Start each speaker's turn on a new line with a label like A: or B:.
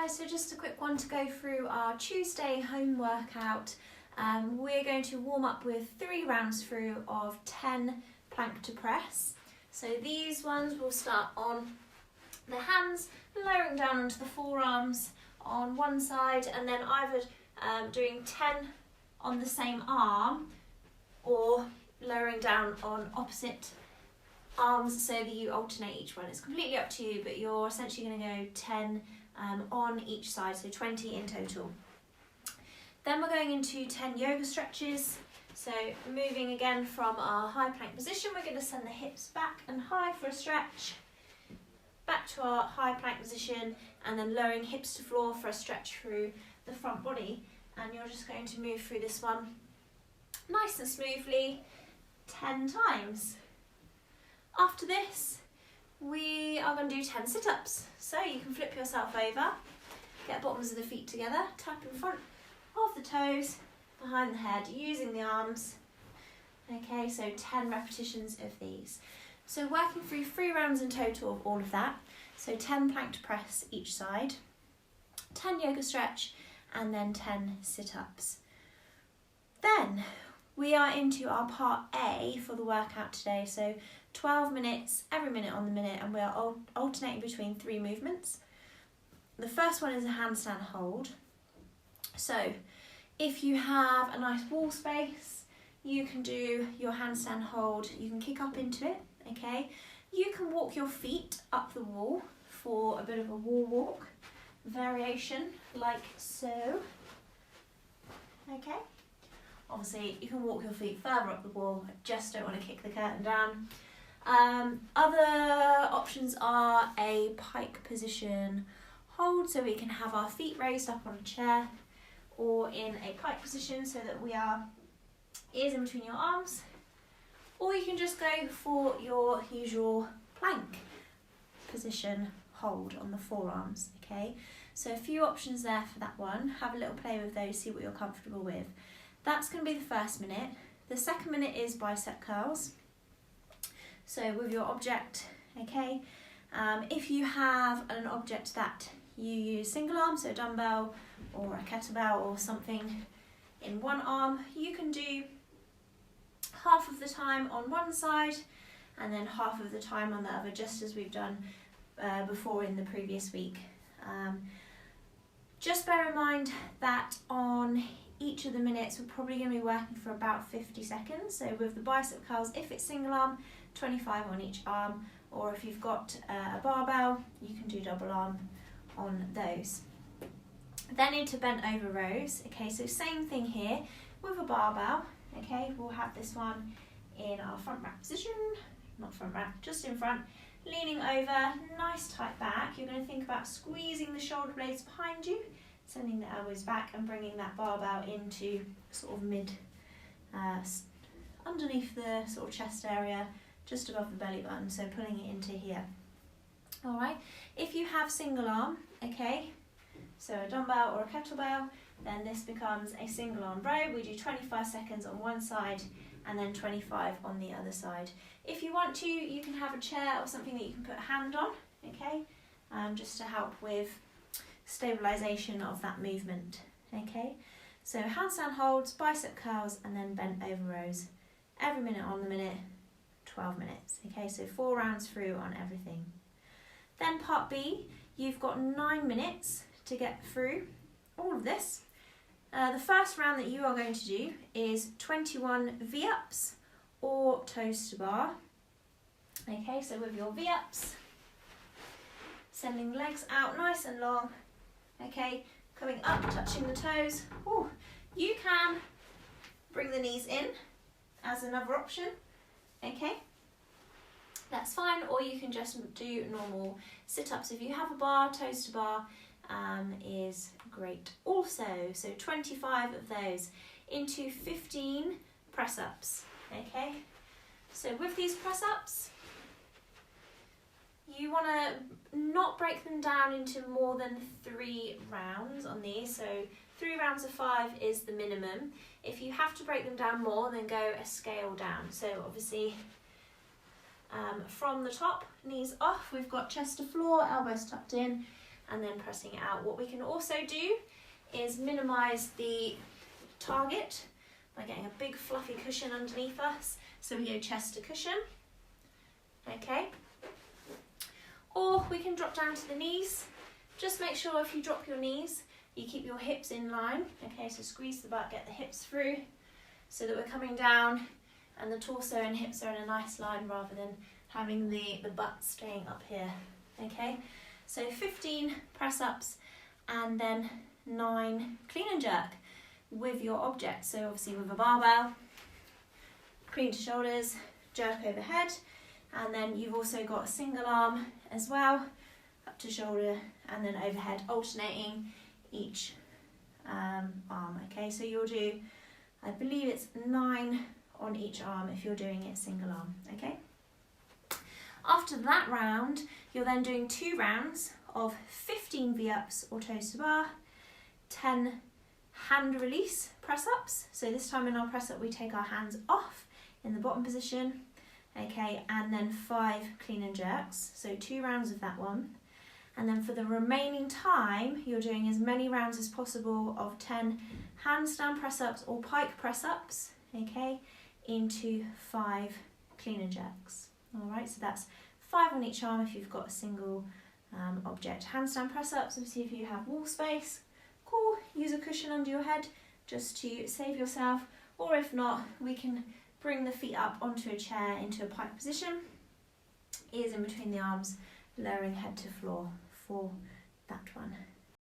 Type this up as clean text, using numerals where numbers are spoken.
A: guys, so just a quick one to go through our Tuesday home workout. We're going to warm up with 3 rounds through of 10 plank to press. So these ones will start on the hands, lowering down onto the forearms on one side, and then either doing 10 on the same arm or lowering down on opposite arms so that you alternate each one. It's completely up to you, but you're essentially going to go 10 on each side, so 20 in total. Then we're going into 10 yoga stretches. So moving again from our high plank position, we're going to send the hips back and high for a stretch, back to our high plank position, and then lowering hips to floor for a stretch through the front body. And you're just going to move through this one nice and smoothly 10 times. After this, we are going to do 10 sit-ups. So you can flip yourself over, get bottoms of the feet together, tap in front of the toes, behind the head, using the arms. Okay, so 10 repetitions of these. So working through 3 rounds in total of all of that. So 10 plank to press each side, 10 yoga stretch, and then 10 sit-ups. Then we are into our part A for the workout today. So 12 minutes, every minute on the minute, and we are alternating between 3 movements. The first one is a handstand hold. So if you have a nice wall space, you can do your handstand hold. You can kick up into it, okay? You can walk your feet up the wall for a bit of a wall walk variation, like so, okay? Obviously, you can walk your feet further up the wall. I just don't want to kick the curtain down. Other options are a pike position hold, so we can have our feet raised up on a chair, or in a pike position so that we are ears in between your arms, or you can just go for your usual plank position hold on the forearms, okay? So a few options there for that one. Have a little play with those, see what you're comfortable with. That's going to be the first minute. The second minute is bicep curls. So with your object, okay, if you have an object that you use single arm, so a dumbbell or a kettlebell or something in one arm, you can do half of the time on one side and then half of the time on the other, just as we've done before in the previous week. Just bear in mind that on each of the minutes we're probably going to be working for about 50 seconds. So with the bicep curls, if it's single arm, 25 on each arm, or if you've got a barbell, you can do double arm on those. Then into bent over rows. Okay, so same thing here with a barbell. Okay, we'll have this one in our front rack position, not front rack, just in front, leaning over, nice tight back. You're going to think about squeezing the shoulder blades behind you, sending the elbows back and bringing that barbell into sort of mid, underneath the sort of chest area, just above the belly button, so pulling it into here. All right, if you have single arm, okay, so a dumbbell or a kettlebell, then this becomes a single arm row. We do 25 seconds on one side and then 25 on the other side. If you want to, you can have a chair or something that you can put a hand on, okay, just to help with stabilization of that movement, okay. So handstand holds, bicep curls, and then bent over rows. Every minute on the minute, 12 minutes, okay, so 4 rounds through on everything. Then part B, you've got 9 minutes to get through all of this. The first round that you are going to do is 21 V-ups or toes to bar. Okay, so with your V-ups, sending legs out nice and long, okay, coming up, touching the toes. Ooh, you can bring the knees in as another option, okay, that's fine, or you can just do normal sit-ups. If you have a bar, toes to bar is great also. So 25 of those into 15 press-ups, okay. So with these press-ups, you want to not break them down into more than 3 rounds on these. So 3 rounds of 5 is the minimum. If you have to break them down more, then go a scale down. So obviously from the top, knees off, we've got chest to floor, elbows tucked in, and then pressing it out. What we can also do is minimise the target by getting a big fluffy cushion underneath us. So we go chest to cushion, okay? Or we can drop down to the knees. Just make sure if you drop your knees, you keep your hips in line, okay? So squeeze the butt, get the hips through, so that we're coming down and the torso and hips are in a nice line rather than having the butt staying up here, okay? So 15 press-ups and then 9 clean and jerk with your object. So obviously with a barbell, clean to shoulders, jerk overhead, and then you've also got a single arm as well, up to shoulder and then overhead, alternating each arm, okay? So you'll do, I believe it's 9 on each arm if you're doing it single arm, okay? After that round, you're then doing 2 rounds of 15 V-ups or toes to bar, 10 hand release press-ups. So this time in our press-up, we take our hands off in the bottom position, okay, and then 5 clean and jerks. So 2 rounds of that one. And then for the remaining time, you're doing as many rounds as possible of 10 handstand press-ups or pike press-ups, okay, into 5 clean and jerks. All right, so that's 5 on each arm if you've got a single object. Handstand press-ups, obviously if you have wall space, cool, use a cushion under your head just to save yourself, or if not, we can bring the feet up onto a chair into a pike position, ears in between the arms, lowering head to floor for that one.